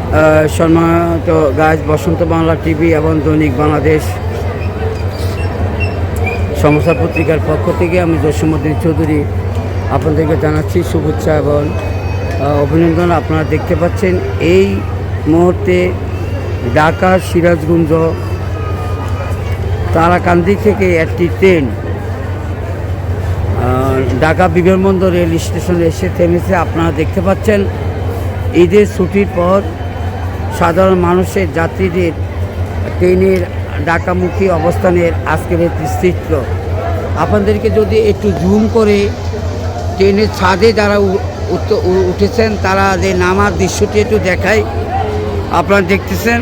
সম্মানিত গাইজ, বসন্ত বাংলা টিভি এবং দৈনিক বাংলাদেশ সমস্যা পত্রিকার পক্ষ থেকে আমি জসীমউদ্দিন চৌধুরী আপনাদেরকে জানাচ্ছি শুভেচ্ছা এবং অভিনন্দন। আপনারা দেখতে পাচ্ছেন এই মুহূর্তে ঢাকা সিরাজগঞ্জ তারাকান্দি থেকে একটি ট্রেন ঢাকা বিমানবন্দর রেল স্টেশনে এসে থেমেছে। আপনারা দেখতে পাচ্ছেন ঈদের ছুটির পর সাধারণ মানুষের যাত্রীদের ট্রেনের ঢাকামুখী অবস্থানের আজকের একটি চিত্র আপনাদেরকে যদি একটু জুম করে ট্রেনের ছাদে যারা উঠেছেন তাদের নামার দৃশ্যটি একটু দেখাই। আপনারা দেখতেছেন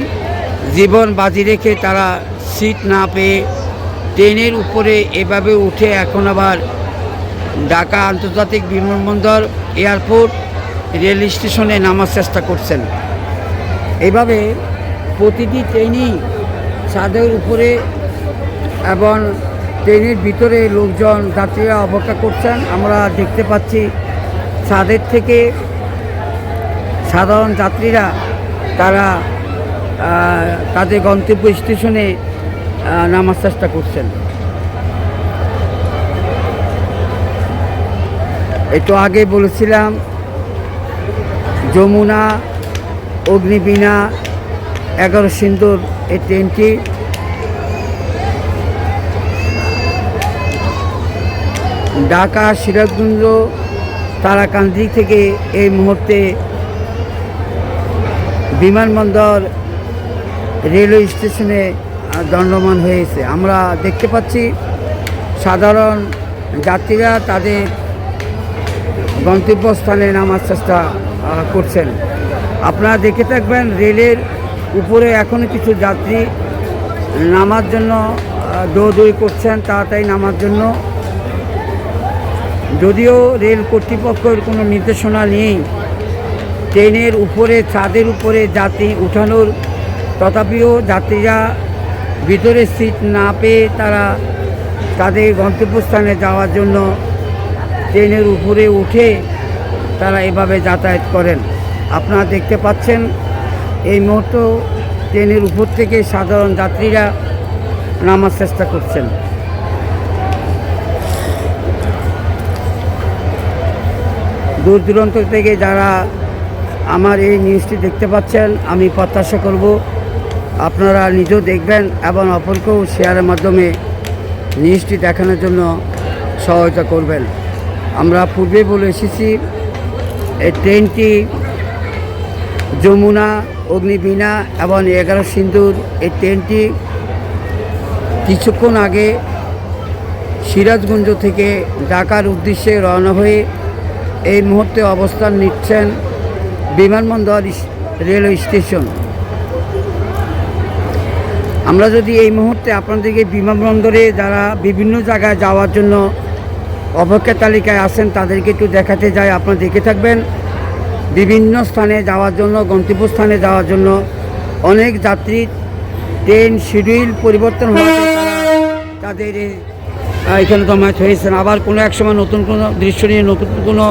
জীবন বাজি রেখে তারা সিট না পেয়ে ট্রেনের উপরে এভাবে উঠে এখন আবার ঢাকা আন্তর্জাতিক বিমানবন্দর এয়ারপোর্ট রেল স্টেশনে নামার চেষ্টা করছেন। এভাবে প্রতিটি ট্রেনই ছাদের উপরে এবং ট্রেনের ভিতরে লোকজন যাত্রীরা অপেক্ষা করছেন। আমরা দেখতে পাচ্ছি ছাদের থেকে সাধারণ যাত্রীরা তারা তাদের গন্তব্য স্টেশনে নামার চেষ্টা করছেন। একটু আগে বলেছিলাম যমুনা, অগ্নিবীণা, 11 সিন্দুর এই ট্রেনটি ঢাকা সিরাজগঞ্জ তারাকান্দি থেকে এই মুহূর্তে বিমানবন্দর রেলওয়ে স্টেশনে দণ্ডমান হয়েছে। আমরা দেখতে পাচ্ছি সাধারণ যাত্রীরা তাদের গন্তব্যস্থানে নামার চেষ্টা করছেন। আপনারা দেখে থাকবেন রেলের উপরে এখনও কিছু যাত্রী নামার জন্য দৌড়দৌড়ি করছেন তাড়াতাড়ি নামার জন্য। যদিও রেল কর্তৃপক্ষের কোনো নির্দেশনা নেই ট্রেনের উপরে ছাদের উপরে যাত্রী উঠানোর, তথাপিও যাত্রীরা ভিতরে সিট না পেয়ে তারা তাদের গন্তব্যস্থানে যাওয়ার জন্য ট্রেনের উপরে উঠে তারা এভাবে যাতায়াত করেন। আপনারা দেখতে পাচ্ছেন এই মুহূর্তে ট্রেনের উপর থেকে সাধারণ যাত্রীরা নামার চেষ্টা করছেন। দূর দূরান্ত থেকে যারা আমার এই নিউজটি দেখতে পাচ্ছেন আমি প্রত্যাশা করব আপনারা নিজেও দেখবেন এবং অপরকেও শেয়ারের মাধ্যমে নিউজটি দেখানোর জন্য সহায়তা করবেন। আমরা পূর্বে বলে এসেছি এই ট্রেনটি যমুনা, অগ্নিবীণা এবং 11 সিন্দুর এই ট্রেনটি কিছুক্ষণ আগে সিরাজগঞ্জ থেকে ঢাকার উদ্দেশ্যে রওনা হয়ে এই মুহূর্তে অবস্থান নিচ্ছেন বিমানবন্দর রেলওয়ে স্টেশন। আমরা যদি এই মুহূর্তে আপনাদেরকে বিমানবন্দরে যারা বিভিন্ন জায়গায় যাওয়ার জন্য অপেক্ষা তালিকায় আছেন তাদেরকে একটু দেখাতে যাই। আপনারা দেখে থাকবেন বিভিন্ন স্থানে যাওয়ার জন্য, গন্তব্যস্থানে যাওয়ার জন্য অনেক যাত্রী ট্রেন শিডিউল পরিবর্তন হওয়াতে তাদের এখানে জমায়েত হয়েছেন। আবার কোনো এক সময় নতুন কোনো দৃশ্য নিয়ে নতুন কোনো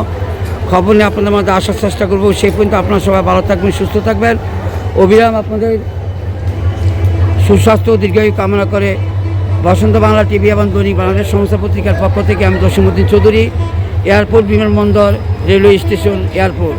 খবর নিয়ে আপনাদের মধ্যে আসার চেষ্টা করবো। সেই পর্যন্ত আপনারা সবাই ভালো থাকবেন, সুস্থ থাকবেন। অবিরাম আপনাদের সুস্বাস্থ্য ও দীর্ঘায়ু কামনা করে বসন্ত বাংলা টিভি এবং দৈনিক বাংলাদেশ সমস্যা পত্রিকার পক্ষ থেকে আমি জসীমউদ্দিন চৌধুরী, এয়ারপোর্ট বিমানবন্দর রেলওয়ে স্টেশন এয়ারপোর্ট।